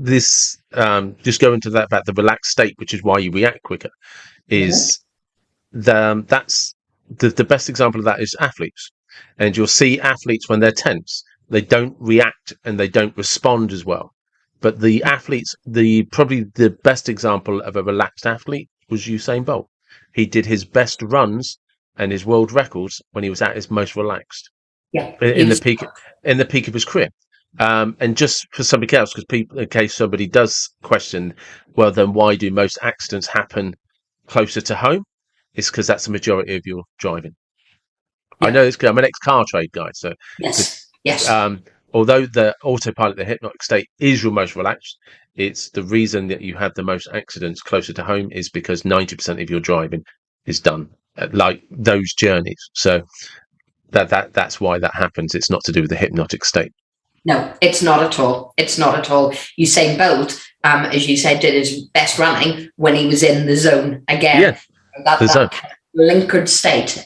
this just go into that about the relaxed state, which is why you react quicker, is that's the best example of that is athletes. And you'll see athletes when they're tense, they don't react and they don't respond as well. But the athletes, probably the best example of a relaxed athlete was Usain Bolt. He did his best runs and his world records when he was at his most relaxed. Yeah, in the peak of his career. And just for somebody else, because people, in case somebody does question, well, then why do most accidents happen closer to home? It's because that's the majority of your driving. Yeah. I know this because I'm an ex-car trade guy, so yes. Although the autopilot, the hypnotic state, is your most relaxed, it's the reason that you have the most accidents closer to home is because 90% of your driving is done at, like, those journeys. So that's why that happens. It's not to do with the hypnotic state. No, it's not at all. It's not at all. Usain Bolt, as you said, did his best running when he was in the zone again. Yeah, that kind of linkered state,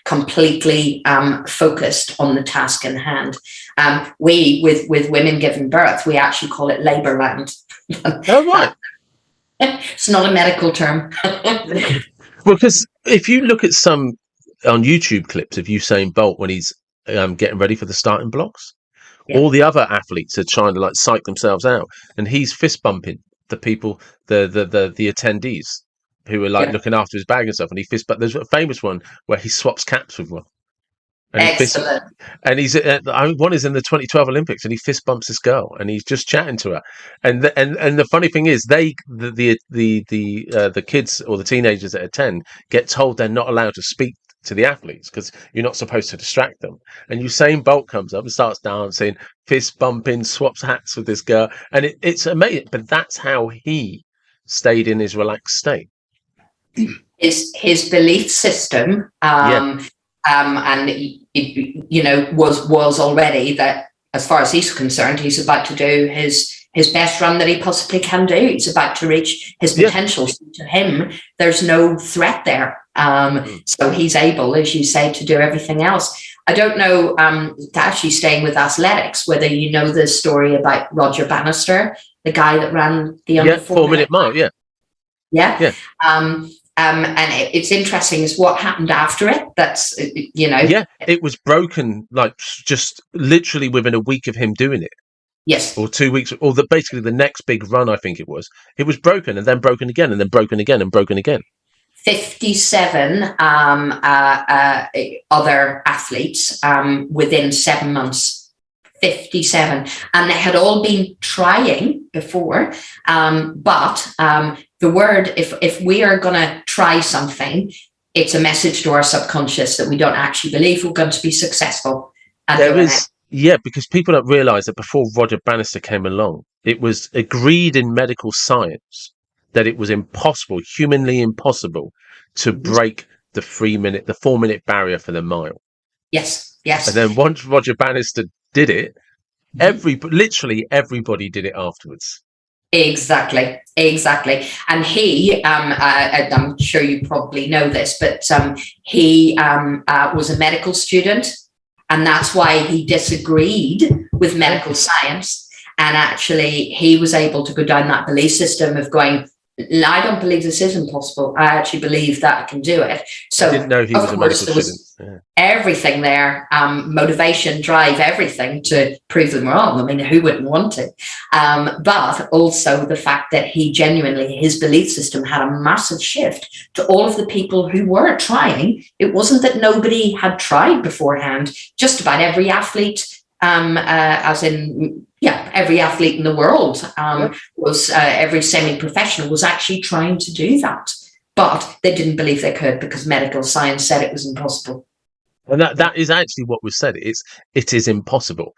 completely focused on the task in hand. We, with women giving birth, we actually call it Labourland. Oh, right. It's not a medical term. Well, because if you look at some on YouTube clips of Usain Bolt when he's getting ready for the starting blocks, all the other athletes are trying to like psych themselves out, and he's fist bumping the people, the attendees who are like looking after his bag and stuff, and he fist bump. There's a famous one where he swaps caps with one. And excellent. He's one is in the 2012 Olympics, and he fist bumps this girl, and he's just chatting to her. And the funny thing is, the kids or the teenagers that attend get told they're not allowed to speak to the athletes because you're not supposed to distract them. And Usain Bolt comes up and starts dancing, fist bumping, swaps hats with this girl, and it's amazing. But that's how he stayed in his relaxed state. His belief system, and was already that, as far as he's concerned, he's about to do his best run that he possibly can do. He's about to reach his potential. So to him, there's no threat there. So he's able, as you say, to do everything else. I don't know, actually staying with athletics, whether you know the story about Roger Bannister, the guy that ran the under 4 minute mile. Yeah. And it's interesting is what happened after it. That's, it was broken, like just literally within a week of him doing it. Yes. Or 2 weeks, or basically the next big run, I think it was broken and then broken again and then broken again and broken again. 57 other athletes within 7 months. 57, and they had all been trying before, but the word, if we are going to try something, it's a message to our subconscious that we don't actually believe we're going to be successful. Because people don't realize that before Roger Bannister came along, it was agreed in medical science that it was impossible, humanly impossible, to break the 4 minute barrier for the mile. Yes. And then once Roger Bannister did it, literally everybody did it afterwards. Exactly. And he, I'm sure you probably know this, but he was a medical student, and that's why he disagreed with medical science. And actually, he was able to go down that belief system of going, I don't believe this is impossible. I actually believe that I can do it. So I didn't know he was a medical student. Everything there, motivation, drive, everything to prove them wrong. I mean, who wouldn't want to? But also the fact that he genuinely, his belief system had a massive shift to all of the people who were trying. It wasn't that nobody had tried beforehand. Just about every athlete, every athlete in the world was every semi-professional was actually trying to do that, but they didn't believe they could because medical science said it was impossible. And that is actually what was said. It is impossible.